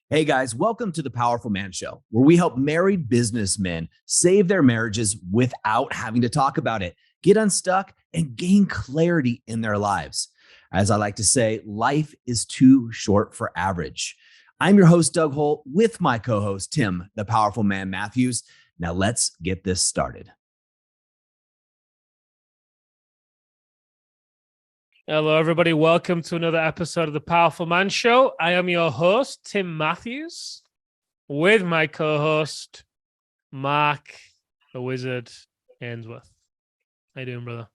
Hey guys, welcome to the Powerful Man Show, where we help married businessmen save their marriages without having to talk about it, get unstuck, and gain clarity in their lives. As I like to say, life is too short for average. I'm your host, Doug Holt, with my co host, Tim, the Powerful Man Matthews. Now let's get this started. Hello, everybody. Welcome to another episode of the Powerful Man Show. I am your host, Tim Matthews, with my co-host, Mark, the Wizard, Ainsworth. How you doing, brother?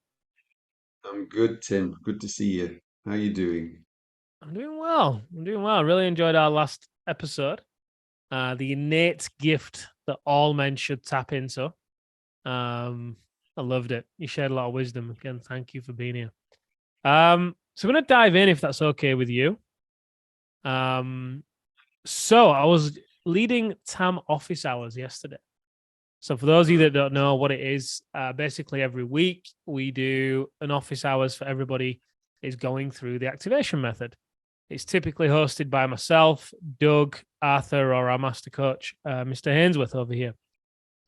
I'm good, Tim. Good to see you. How you doing? I'm doing well. Really enjoyed our last episode. The innate gift that all men should tap into. I loved it. You shared a lot of wisdom. Again, thank you for being here. So we're going to dive in if that's okay with you. So I was leading TAM office hours yesterday. So for those of you that don't know what it is, basically every week we do an office hours for everybody is going through the activation method. It's typically hosted by myself, Doug, Arthur, or our master coach, Mr. Ainsworth over here.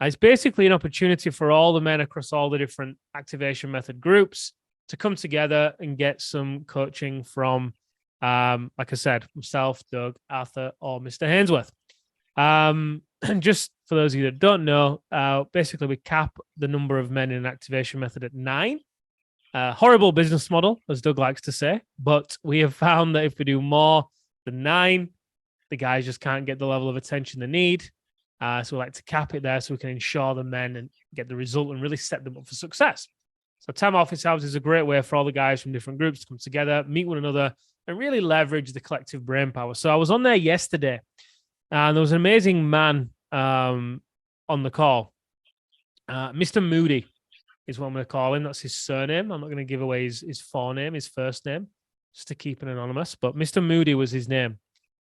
It's basically an opportunity for all the men across all the different activation method groups to come together and get some coaching from, like I said, myself, Doug, Arthur, or Mr. Ainsworth. And just for those of you that don't know, basically we cap the number of men in an activation method at 9. Horrible business model, as Doug likes to say, but we have found that if we do more than 9, the guys just can't get the level of attention they need. So we like to cap it there so we can ensure the men and get the result and really set them up for success. So TAM Office Hours is a great way for all the guys from different groups to come together, meet one another, and really leverage the collective brain power. So I was on there yesterday, and there was an amazing man on the call. Mr. Moody is what I'm going to call him. That's his surname. I'm not going to give away his forename, his first name, just to keep it anonymous. But Mr. Moody was his name,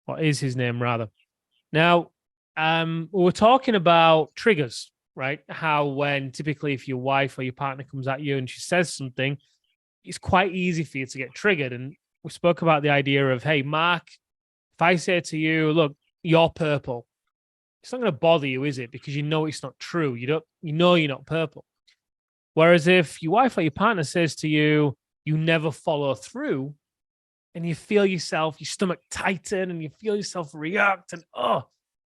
or is his name, rather. Now, we were talking about triggers. Right? How when typically if your wife or your partner comes at you and she says something, it's quite easy for you to get triggered. And we spoke about the idea of, hey, Mark, if I say to you, look, you're purple, it's not going to bother you, is it? Because you know it's not true. You know you're not purple. Whereas if your wife or your partner says to you, you never follow through, and you feel yourself, your stomach tighten, and you feel yourself react, and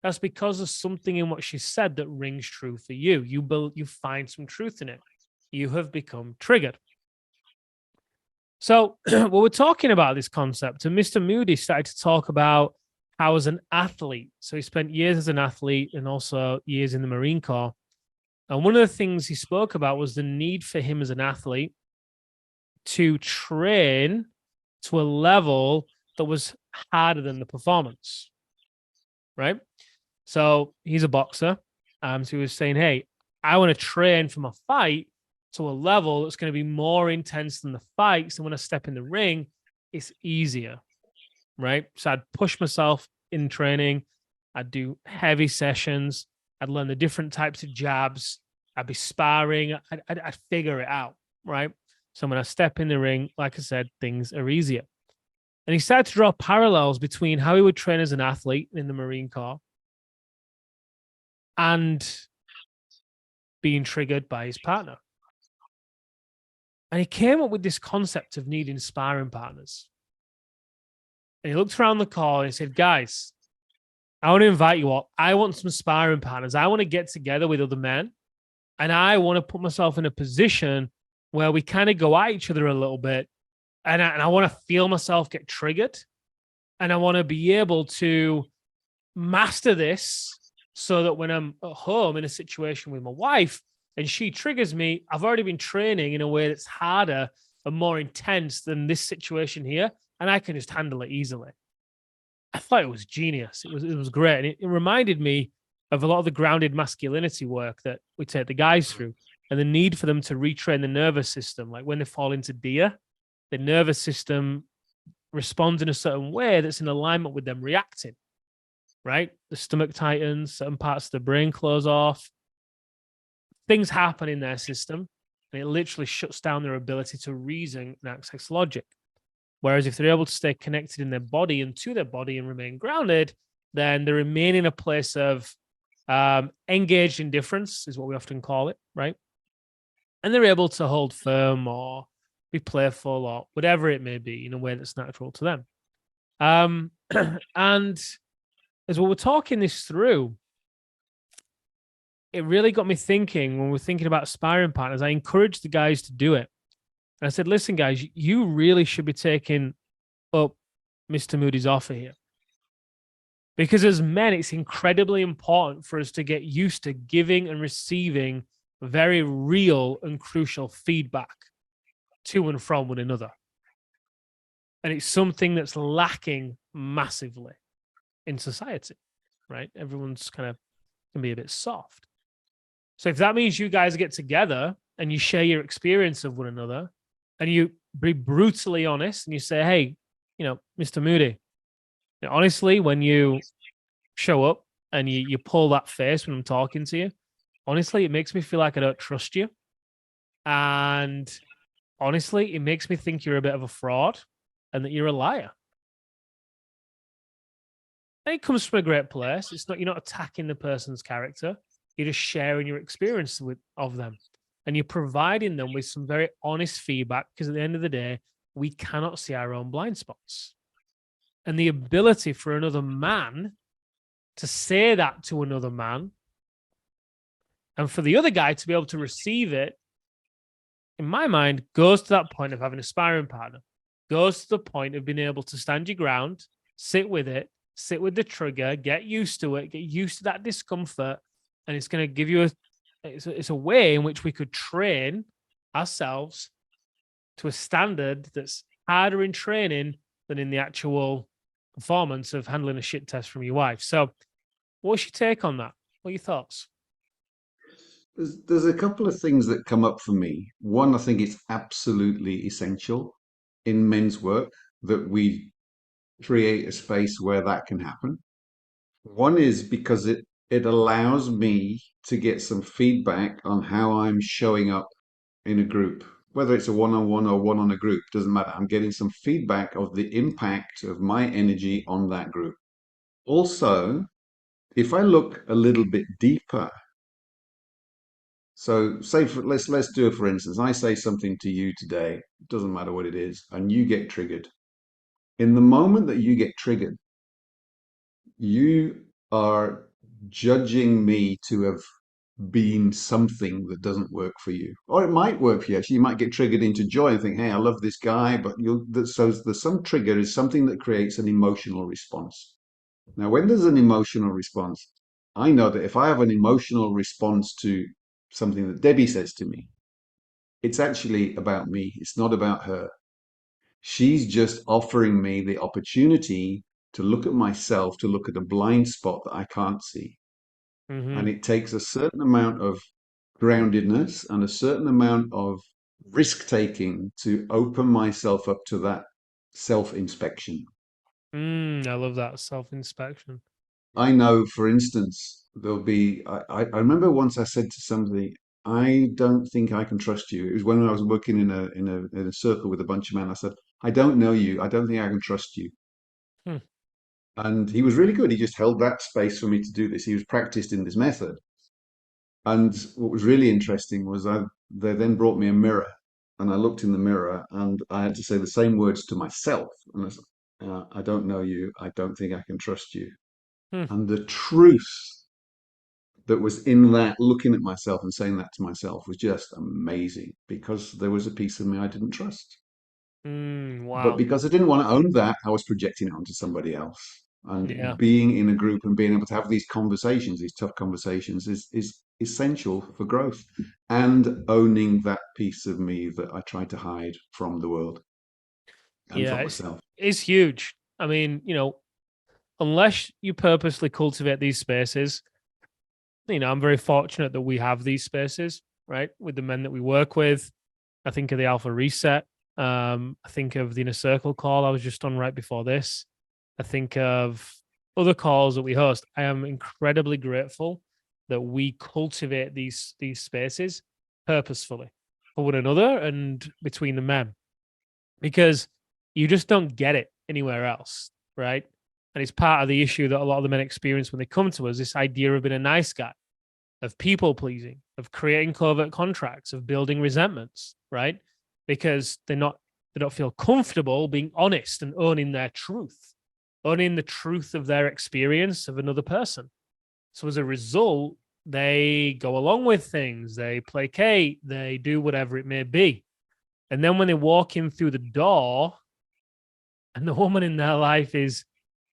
that's because of something in what she said that rings true for you. You find some truth in it. You have become triggered. So well, we're talking about this concept, and Mr. Moody started to talk about how as an athlete, so he spent years as an athlete and also years in the Marine Corps. And one of the things he spoke about was the need for him as an athlete to train to a level that was harder than the performance, right? So he's a boxer. So he was saying, hey, I want to train for my fight to a level that's going to be more intense than the fight. So when I step in the ring, it's easier, right? So I'd push myself in training. I'd do heavy sessions. I'd learn the different types of jabs. I'd be sparring. I'd figure it out, right? So when I step in the ring, like I said, things are easier. And he started to draw parallels between how he would train as an athlete in the Marine Corps and being triggered by his partner. And he came up with this concept of needing sparring partners. And he looked around the call and he said, guys, I want to invite you all. I want some sparring partners. I want to get together with other men. And I want to put myself in a position where we kind of go at each other a little bit. And I want to feel myself get triggered. And I want to be able to master this so that when I'm at home in a situation with my wife and she triggers me, I've already been training in a way that's harder and more intense than this situation here, and I can just handle it easily. I thought it was genius. It was great. And it reminded me of a lot of the grounded masculinity work that we take the guys through and the need for them to retrain the nervous system. Like when they fall into deer, the nervous system responds in a certain way that's in alignment with them reacting. Right? The stomach tightens, certain parts of the brain close off. Things happen in their system, and it literally shuts down their ability to reason and access logic. Whereas if they're able to stay connected in their body and to their body and remain grounded, then they remain in a place of engaged indifference, is what we often call it, right? And they're able to hold firm or be playful or whatever it may be in a way that's natural to them. And as we were talking this through, it really got me thinking when we're thinking about sparring partners. I encouraged the guys to do it. And I said, listen, guys, you really should be taking up Mr. Moody's offer here. Because as men, it's incredibly important for us to get used to giving and receiving very real and crucial feedback to and from one another. And it's something that's lacking massively in society, right? Everyone's kind of can be a bit soft. So if that means you guys get together and you share your experience of one another and you be brutally honest and you say, hey, Mr. Moody, honestly, when you show up and you pull that face when I'm talking to you, honestly, it makes me feel like I don't trust you. And honestly, it makes me think you're a bit of a fraud and that you're a liar. And it comes from a great place. You're not attacking the person's character. You're just sharing your experience of them. And you're providing them with some very honest feedback, because at the end of the day, we cannot see our own blind spots. And the ability for another man to say that to another man, and for the other guy to be able to receive it, in my mind, goes to that point of having a sparring partner, goes to the point of being able to stand your ground, sit with it, sit with the trigger, get used to it, get used to that discomfort. And it's going to give you it's a way in which we could train ourselves to a standard that's harder in training than in the actual performance of handling a shit test from your wife. So what's your take on that? What are your thoughts? There's a couple of things that come up for me. One, I think it's absolutely essential in men's work that we create a space where that can happen. One is because it allows me to get some feedback on how I'm showing up in a group, whether it's a one-on-one or one on a group, doesn't matter. I'm getting some feedback of the impact of my energy on that group. Also, if I look a little bit deeper, so say let's do it for instance. I say something to you today, doesn't matter what it is, and you get triggered. In the moment that you get triggered, you are judging me to have been something that doesn't work for you, or it might work for you. Actually, you might get triggered into joy and think, "Hey, I love this guy," but so some trigger is something that creates an emotional response. Now, when there's an emotional response, I know that if I have an emotional response to something that Debbie says to me, it's actually about me. It's not about her. She's just offering me the opportunity to look at myself, to look at a blind spot that I can't see. Mm-hmm. And it takes a certain amount of groundedness and a certain amount of risk taking to open myself up to that self inspection. I love that self-inspection. I know, for instance, there'll be, I remember once I said to somebody, I don't think I can trust you. It was when I was working in a circle with a bunch of men. I said, I don't know you. I don't think I can trust you. Hmm. And he was really good. He just held that space for me to do this. He was practiced in this method. And what was really interesting was they then brought me a mirror, and I looked in the mirror, and I had to say the same words to myself. And I said, I don't know you. I don't think I can trust you. Hmm. And the truth that was in that, looking at myself and saying that to myself, was just amazing, because there was a piece of me I didn't trust. But Wow. because I didn't want to own that, I was projecting it onto somebody else. Yeah. And being in a group and being able to have these conversations, these tough conversations, is essential for growth, and owning that piece of me that I tried to hide from the world and Yeah, from myself. it's huge. I mean, unless you purposely cultivate these spaces, I'm very fortunate that we have these spaces, right? With the men that we work with. I think of the Alpha Reset. I think of the Inner Circle call I was just on right before this. I think of other calls that we host. I am incredibly grateful that we cultivate these spaces purposefully for one another and between the men, because you just don't get it anywhere else, right? And it's part of the issue that a lot of the men experience when they come to us, this idea of being a nice guy, of people pleasing, of creating covert contracts, of building resentments, right? Because they don't feel comfortable being honest and owning their truth, owning the truth of their experience of another person. So as a result, they go along with things, they placate, they do whatever it may be. And then when they walk in through the door and the woman in their life is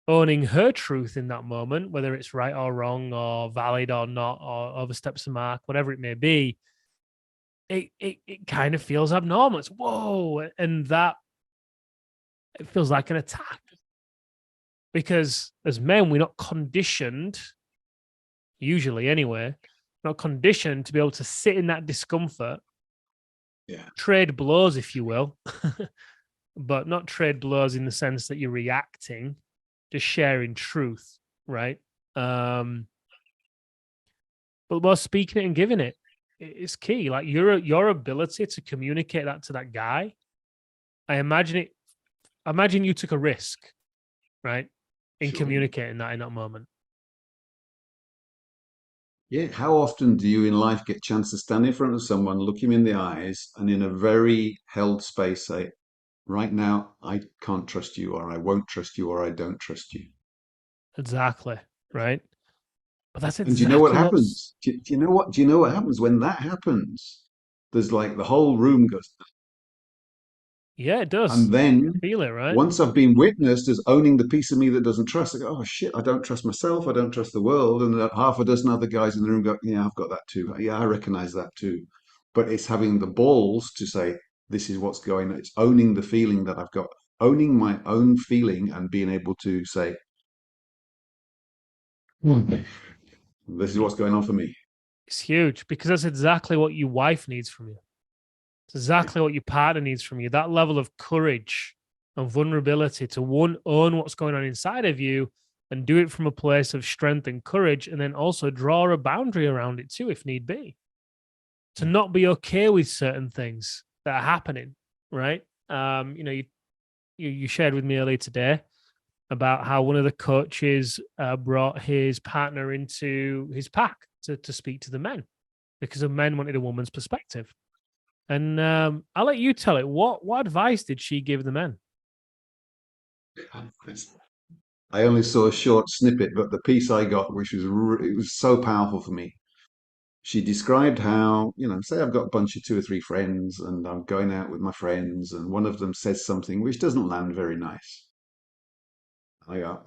owning her truth in that moment, whether it's right or wrong or valid or not, or oversteps the mark, whatever it may be, it kind of feels abnormal. It's whoa. And that it feels like an attack. Because as men, we're not conditioned, usually anyway, not conditioned to be able to sit in that discomfort, trade blows, if you will, but not trade blows in the sense that you're reacting, just sharing truth, right? But while speaking it and giving it, it's key. Like your ability to communicate that to that guy. I imagine you took a risk, right, in communicating that in that moment. Yeah, how often do you in life get a chance to stand in front of someone, look him in the eyes, and in a very held space say, right now, I can't trust you, or I won't trust you, or I don't trust you. Exactly, right? But that's And do you know what exactly what's happens? Do you know what? Do you know what happens when that happens? There's like the whole room goes, yeah, it does. and then Feel it, right? once I've been witnessed as owning the piece of me that doesn't trust, I go, oh shit, I don't trust myself, I don't trust the world. And half a dozen other guys in the room go, yeah, I've got that too. Yeah, I recognize that too. But it's having the balls to say, this is what's going on. It's owning the feeling that I've got, owning my own feeling and being able to say, this is what's going on for me. It's huge because that's exactly what your wife needs from you. It's exactly what your partner needs from you. That level of courage and vulnerability to own what's going on inside of you and do it from a place of strength and courage, and then also draw a boundary around it too, if need be. To not be okay with certain things that are happening, right? You shared with me earlier today about how one of the coaches brought his partner into his pack to speak to the men because the men wanted a woman's perspective. And I'll let you tell it. What advice did she give the men? I only saw a short snippet, but the piece I got, which was it was so powerful for me. She described how, say I've got a bunch of two or three friends and I'm going out with my friends and one of them says something which doesn't land very nice. I go,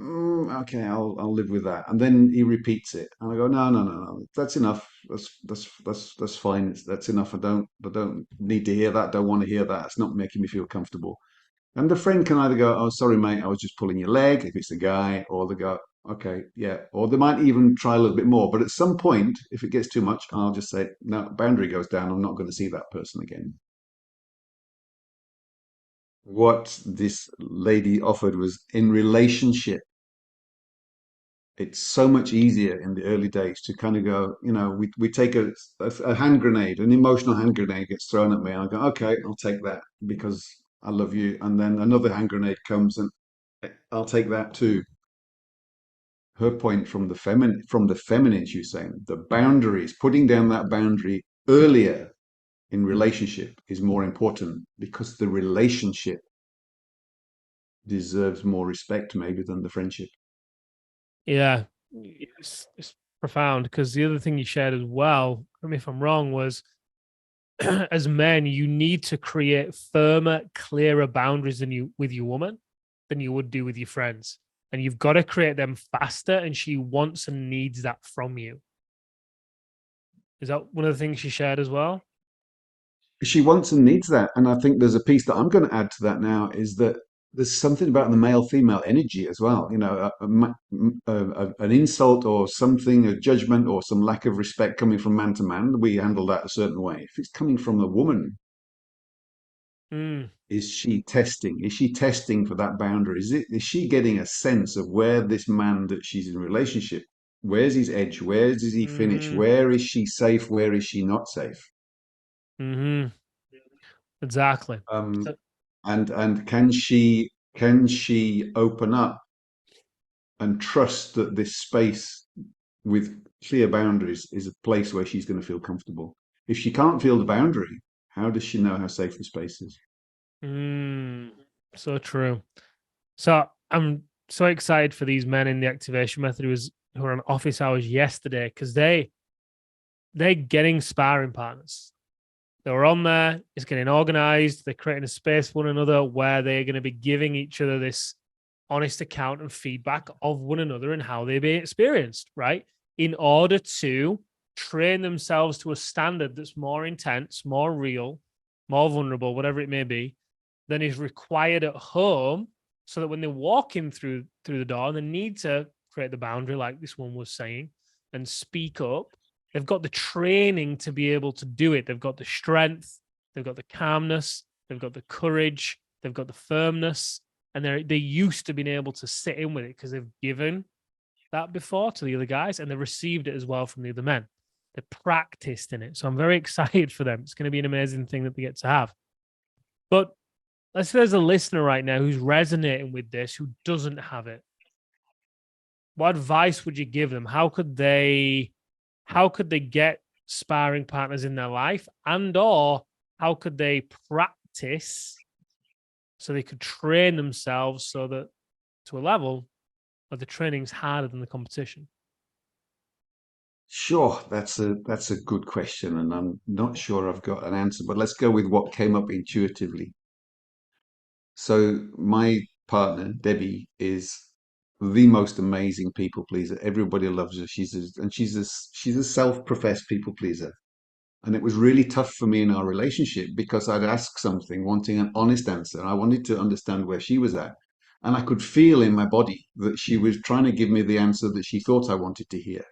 okay, I'll live with that. And then he repeats it, and I go, no, no, no, no, that's enough. That's fine. That's enough. I don't need to hear that. Don't want to hear that. It's not making me feel comfortable. And the friend can either go, oh, sorry, mate, I was just pulling your leg, if it's a guy, or they go, okay, yeah. Or they might even try a little bit more. But at some point, if it gets too much, I'll just say, no, boundary goes down. I'm not going to see that person again. What this lady offered was in relationship. It's so much easier in the early days to kind of go, we take a hand grenade, an emotional hand grenade gets thrown at me. And I go, okay, I'll take that because I love you. And then another hand grenade comes and I'll take that too. Her point from the feminine, she was saying the boundaries, putting down that boundary earlier in relationship is more important because the relationship deserves more respect maybe than the friendship. Yeah, it's profound because the other thing you shared as well, correct me if I'm wrong, was as men, you need to create firmer, clearer boundaries than you with your woman than you would do with your friends. And you've got to create them faster, and she wants and needs that from you. Is that one of the things she shared as well? She wants and needs that. And I think there's a piece that I'm going to add to that now is that there's something about the male female energy as well. An insult or something, a judgment or some lack of respect coming from man to man, we handle that a certain way. If it's coming from a woman, Mm, is she testing? Is she testing for that boundary? Is she getting a sense of where this man that she's in a relationship, where's his edge? Where does he finish? hmm Where is she safe? Where is she not safe? hmm Exactly. Um, So- and can she open up and trust that this space with clear boundaries is a place where she's going to feel comfortable. If she can't feel the boundary, how does she know how safe the space is? So true. So I'm so excited for these men in the activation method who were on office hours yesterday, because they're getting sparring partners. They were on there, it's getting organized, they're creating a space for one another where they're going to be giving each other this honest account and feedback of one another and how they're being experienced, right? In order to train themselves to a standard that's more intense, more real, more vulnerable, whatever it may be, than is required at home, so that when they're walking through the door, they need to create the boundary, like this one was saying, and speak up. They've got the training to be able to do it. They've got the strength, they've got the calmness, they've got the courage, they've got the firmness, and they're used to being able to sit in with it because they've given that before to the other guys, and they received it as well from the other men. They practiced in it. So I'm very excited for them. It's going to be an amazing thing that they get to have. But let's say there's a listener right now who's resonating with this, who doesn't have it. What advice would you give them? How could they get sparring partners in their life, and or how could they practice so they could train themselves so that to a level where the training's harder than the competition? Sure, that's a good question, and I'm not sure I've got an answer, but let's go with what came up intuitively. So my partner, Debbie, is the most amazing people pleaser. Everybody loves her. She's a self-professed people pleaser. And it was really tough for me in our relationship because I'd ask something wanting an honest answer. I wanted to understand where she was at. And I could feel in my body that she was trying to give me the answer that she thought I wanted to hear.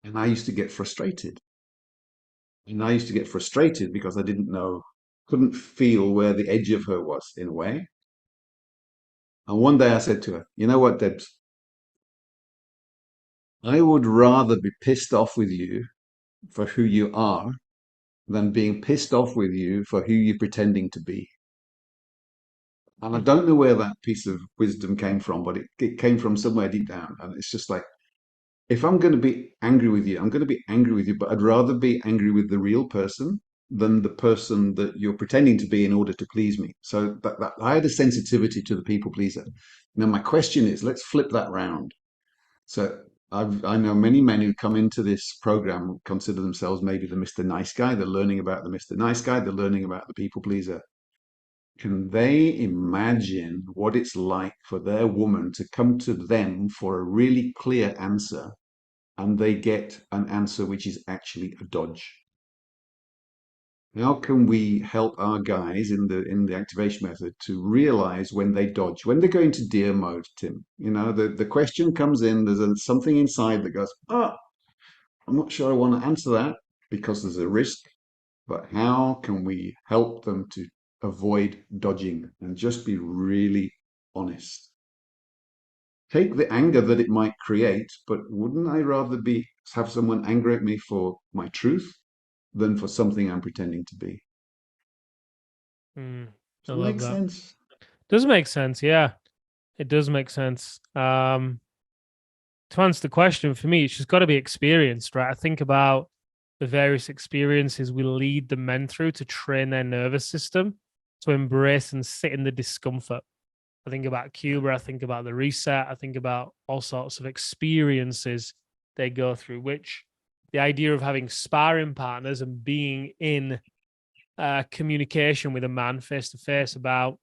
And I used to get frustrated. And I used to get frustrated because I didn't know, couldn't feel where the edge of her was in a way. And one day I said to her, you know what, Debs? I would rather be pissed off with you for who you are than being pissed off with you for who you're pretending to be. And I don't know where that piece of wisdom came from, but it came from somewhere deep down. And it's just like, if I'm going to be angry with you, I'm going to be angry with you, but I'd rather be angry with the real person than the person that you're pretending to be in order to please me. So that I had a sensitivity to the people pleaser. Now, my question is, let's flip that round. So I know many men who come into this program consider themselves maybe the Mr. Nice Guy. They're learning about the Mr. Nice Guy. They're learning about the people pleaser. Can they imagine what it's like for their woman to come to them for a really clear answer, and they get an answer which is actually a dodge? How can we help our guys in the activation method to realize when they dodge, when they go into deer mode, Tim? You know, the question comes in, there's something inside that goes, oh, I'm not sure I want to answer that because there's a risk. But how can we help them to avoid dodging and just be really honest? Take the anger that it might create, but wouldn't I rather have someone angry at me for my truth than for something I'm pretending to be? I Does that love make that. sense? Does make sense. Yeah, it does make sense. To answer the question, for me, it's just got to be experienced, right? I think about the various experiences we lead the men through to train their nervous system to embrace and sit in the discomfort. I think about Cuba, I think about the reset, I think about all sorts of experiences they go through, which the idea of having sparring partners and being in communication with a man face to face about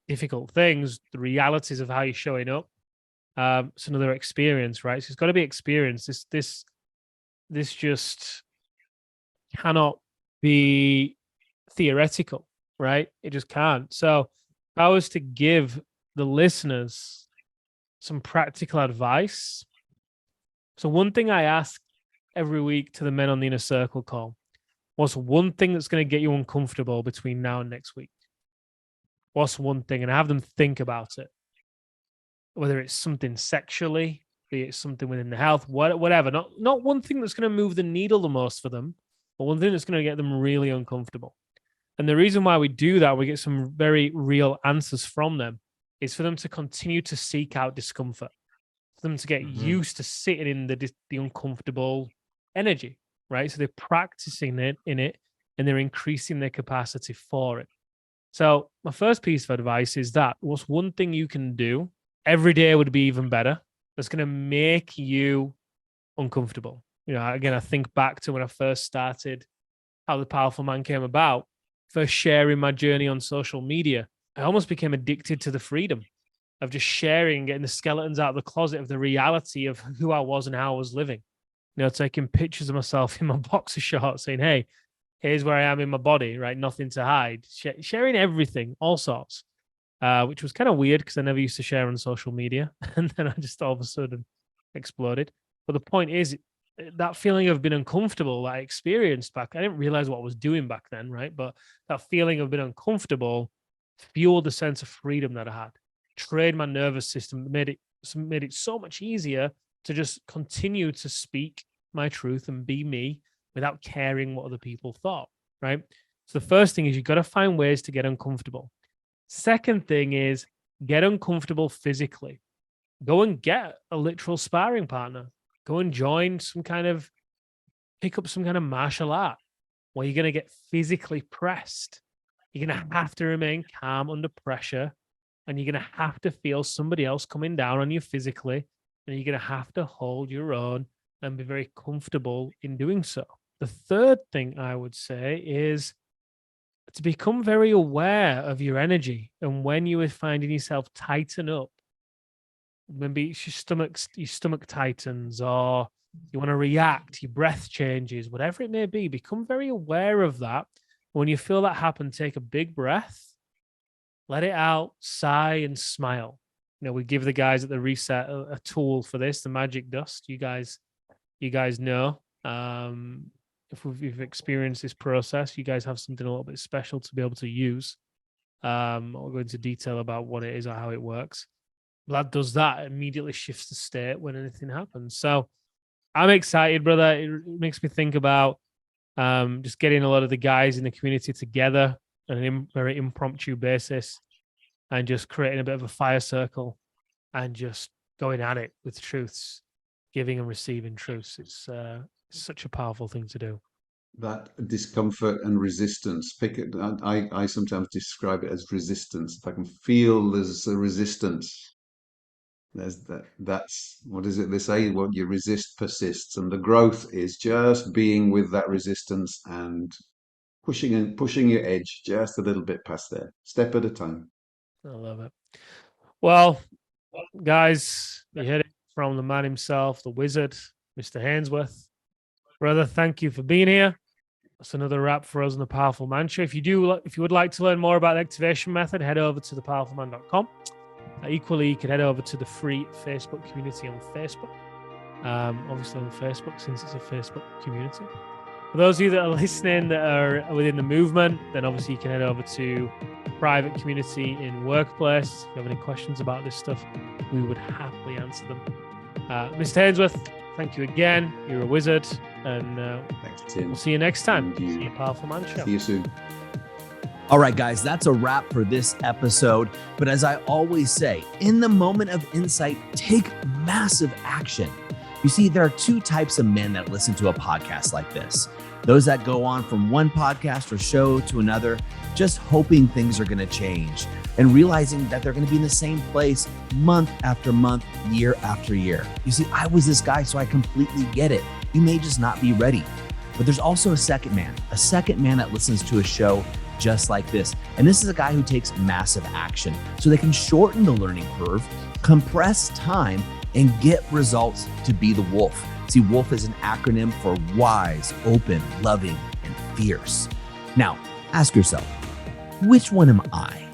difficult things, the realities of how you're showing up. It's another experience, right? So it's got to be experienced. This just cannot be theoretical, right? It just can't. So if I was to give the listeners some practical advice, so one thing I ask every week to the men on the inner circle call, what's one thing that's going to get you uncomfortable between now and next week? What's one thing? And I have them think about it. Whether it's something sexually, be it something within the health, whatever. Not one thing that's going to move the needle the most for them, but one thing that's going to get them really uncomfortable. And the reason why we do that, we get some very real answers from them, is for them to continue to seek out discomfort. for them to get used to sitting in the uncomfortable energy, right? So they're practicing it and they're increasing their capacity for it. So my first piece of advice is that what's one thing you can do every day would be even better. That's going to make you uncomfortable. Again, I think back to when I first started how the Powerful Man came about, first sharing my journey on social media. I almost became addicted to the freedom of just sharing, getting the skeletons out of the closet of the reality of who I was and how I was living. Taking pictures of myself in my boxer shorts saying, hey, here's where I am in my body, right? Nothing to hide. Sharing everything, all sorts, which was kind of weird because I never used to share on social media. And then I just all of a sudden exploded. But the point is, that feeling of being uncomfortable that I experienced back, I didn't realize what I was doing back then, right? But that feeling of being uncomfortable fueled the sense of freedom that I had. Trained my nervous system, made it so much easier to just continue to speak my truth and be me without caring what other people thought, right? So the first thing is you've got to find ways to get uncomfortable. Second thing is get uncomfortable physically. Go and get a literal sparring partner. Go and pick up some kind of martial art where you're going to get physically pressed. You're going to have to remain calm under pressure, and you're going to have to feel somebody else coming down on you physically, and you're going to have to hold your own and be very comfortable in doing so. The third thing I would say is to become very aware of your energy, and when you are finding yourself tighten up, maybe your stomach tightens, or you want to react, your breath changes, whatever it may be, become very aware of that. When you feel that happen, take a big breath, let it out, sigh, and smile. We give the guys at the Reset a tool for this, the magic dust. You guys know. If you've experienced this process, you guys have something a little bit special to be able to use. I'll go into detail about what it is or how it works. That does that. It immediately shifts the state when anything happens. So I'm excited, brother. It makes me think about just getting a lot of the guys in the community together on a very impromptu basis and just creating a bit of a fire circle and just going at it with truths, giving and receiving truths. It's such a powerful thing to do. That discomfort and resistance. I sometimes describe it as resistance. If I can feel there's a resistance, that's what is it they say? What you resist persists, and the growth is just being with that resistance and pushing your edge just a little bit past there, step at a time. I love it. Well, guys, you heard it from the man himself, the wizard, Mr. Hainsworth. Brother, thank you for being here. That's another wrap for us on the Powerful Man Show. If you would like to learn more about the activation method, head over to thepowerfulman.com. Equally, you can head over to the free Facebook community on Facebook. Obviously on Facebook, since it's a Facebook community. For those of you that are listening that are within the movement, then obviously you can head over to private community in Workplace. If you have any questions about this stuff, we would happily answer them. Mr. Hainsworth, thank you again. You're a wizard. And thanks, Tim. We'll see you next time. See you, Powerful Man Show. See you soon. All right, guys, that's a wrap for this episode. But as I always say, in the moment of insight, take massive action. You see, there are two types of men that listen to a podcast like this. Those that go on from one podcast or show to another, just hoping things are going to change and realizing that they're going to be in the same place month after month, year after year. You see, I was this guy, so I completely get it. You may just not be ready. But there's also a second man that listens to a show just like this. And this is a guy who takes massive action so they can shorten the learning curve, compress time, and get results to be the wolf. See, wolf is an acronym for wise, open, loving, and fierce. Now, ask yourself, which one am I?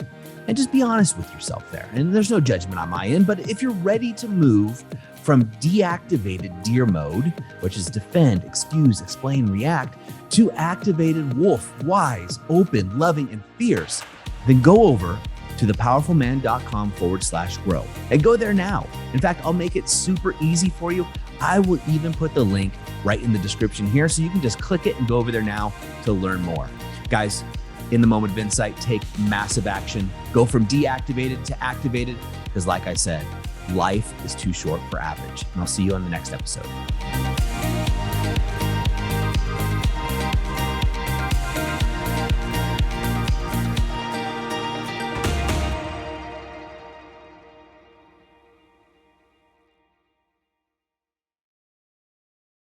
And just be honest with yourself there. And there's no judgment on my end, but if you're ready to move from deactivated deer mode, which is defend, excuse, explain, react, to activated wolf, wise, open, loving, and fierce, then go over to thepowerfulman.com/grow and go there now. In fact, I'll make it super easy for you. I will even put the link right in the description here so you can just click it and go over there now to learn more. Guys, in the moment of insight, take massive action. Go from deactivated to activated because like I said, life is too short for average. And I'll see you on the next episode.